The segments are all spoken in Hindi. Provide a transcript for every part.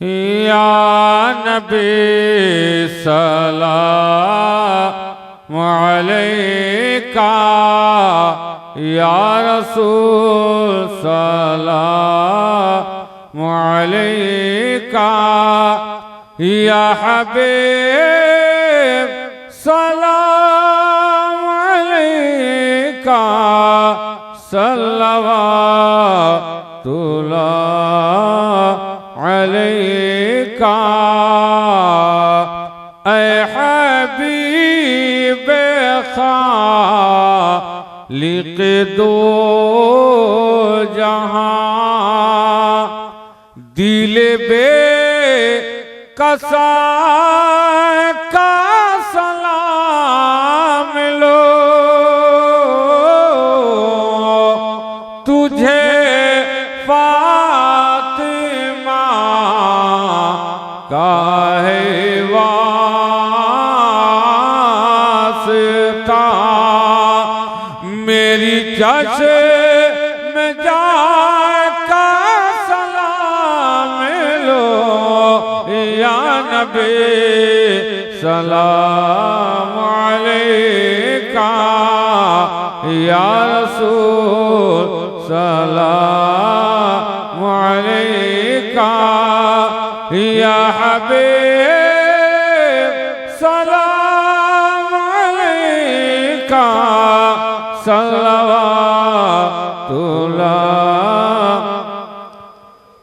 या नबी सलाम अलैका, या रसूल सलाम अलैका, या हबीब सलाम अलैका, सल्लल्लाहु अलैका। ऐ हबीब खालिक दो जहां, दिल बे कसा का सलाम लो, तुझे फातिमा का है वास्ता, मेरी चश्म जाए का सलाम लो, या नबी सलाम अलैका, या रसूल सलाम अलैका, या हबीब सलाम अलैका, सल्लल्लाहु।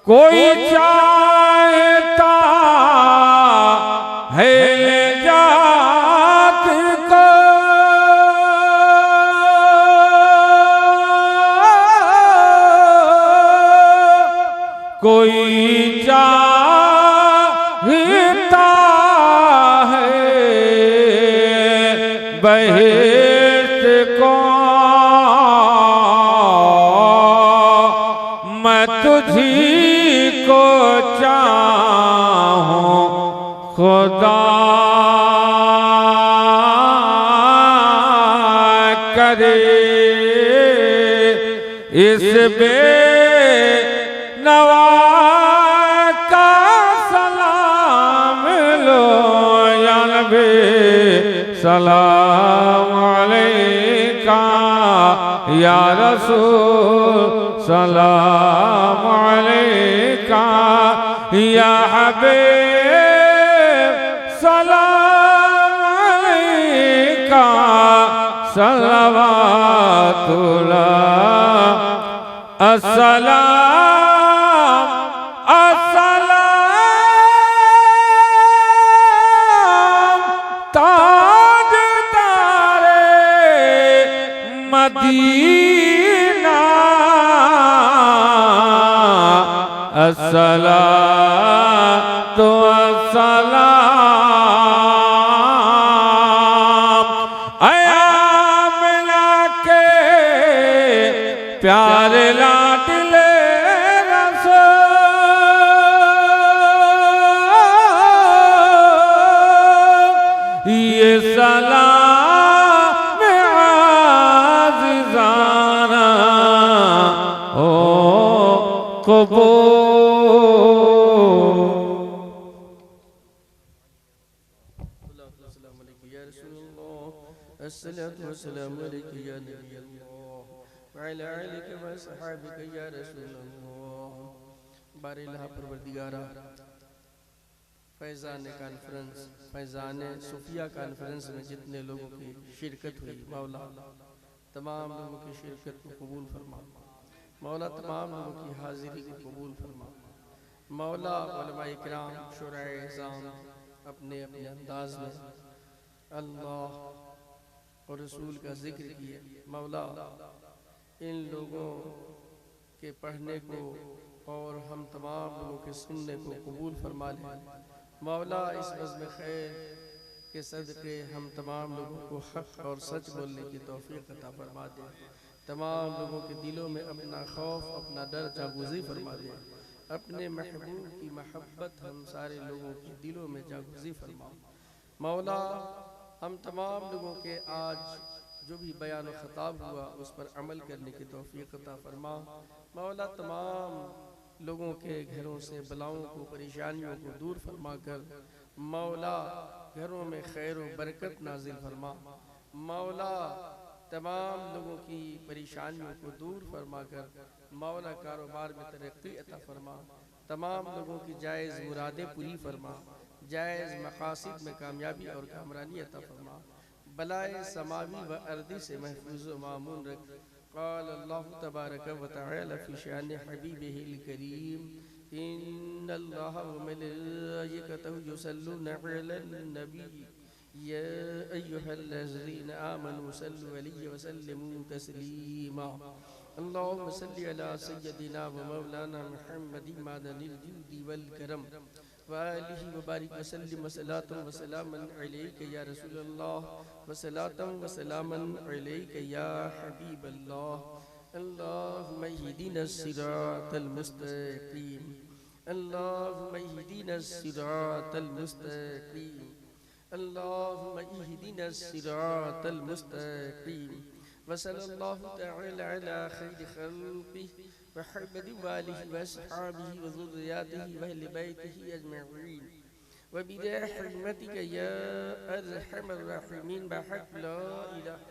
कोई चाहता है जात को, कोई चाहता है बहिश्त को, मैं तुझी को चाहूं खुदा करे, इस बे नवा का सलाम लो, या नबी सलाम अलैका, या रसूल सलाम अलैका, या हबीब सलाम अलैका, सल्लल्लाहु अस्सलाम अस्सलाम, ताजदारे मदीना, अस्सलातु अस्सलाम, आमिना के प्यारे लाडले रसूल, ये सलाम आज़िज़ाना ओ कबूल। अस्सलातु वस्सलामु अलैका या नबी अल्लाह व अला आलिका व असहाबिका या रसूल अल्लाह। बारिल्लाह परवरदिगारा, फैज़ान कॉन्फ्रेंस, फैज़ान सूफिया कॉन्फ्रेंस में जितने लोगों की शिरकत हुई, मौला तमाम लोगों की शिरकत को कबूल फरमा, मौला तमाम लोगों की हाजिरी को कबूल फरमा, मौला उलमा इकराम शुराए इज़ाम अपने अपने अंदाज में अल्लाह और रसूल का जिक्र किए, मौला इन लोगों के पढ़ने को और हम तमाम लोगों के सुनने को कबूल फरमा ले। मौला इस बज़्म खैर के सदक़े हम तमाम लोगों को हक़ और सच बोलने की तौफ़ीक़ अता फरमा दे, तमाम लोगों के दिलों में अपना खौफ अपना डर जागुज़ी फरमा दे, अपने महबूब की महब्बत हम सारे लोगों के दिलों में जागुज़ी फरमा। मौला हम तमाम लोगों के आज जो भी बयान ख़िताब हुआ उस पर अमल करने की तौफ़ीक़ अता फरमा। मौला तमाम लोगों के घरों से बलाओं को, परेशानियों को दूर फरमा कर मौला घरों में खैर व बरकत नाजिल फरमा। मौला तमाम लोगों की परेशानियों को दूर फरमा कर मौला कारोबार में तरक्की अता फरमा। तमाम लोगों की जायज़ मुरादें पूरी फरमा। जायज़ मकासिद में कामयाबी और कामरानी अता फरमा। बलाए समावी व अर्दी से महफूज व मामून रख। क़ाल अल्लाहु तबारक व तआला फ़ी शान हबीबिहिल करीम इन्नल्लाह व मलाइकतहु युसल्लूना अलन नबी या अय्युहल्लज़ीना आमनू सल्लु अलैहि व सल्लिमू तस्लीमा। अल्लाहुम्मा सल्लि अला सय्यदिना व मौलाना मुहम्मदिन मादनिल जुदी वल करम व आलिहि व बारिक व सल्लिम व सलातन व सलामन अलैका या रसूलल्लाह व सलातन व सलामन अलैका या हबीबल्लाह। अल्लाहुम्मा इहदिनस सिरातल मुस्तकीम। अल्लाहुम्मा इहदिनस सिरातल मुस्तकीम। अल्लाहुम्मा इहदिनस सिरातल मुस्तकीम। वसल्लल्लाहु तआला अला खैरि खल्क़िहि मुहम्मद व आलिहि व अस्हाबिहि व ज़ुर्रिय्यतिहि व अहलि बैतिहि अजमईन व बिरहमतिका या अरहमर राहिमीन बहक़ ला इलाहा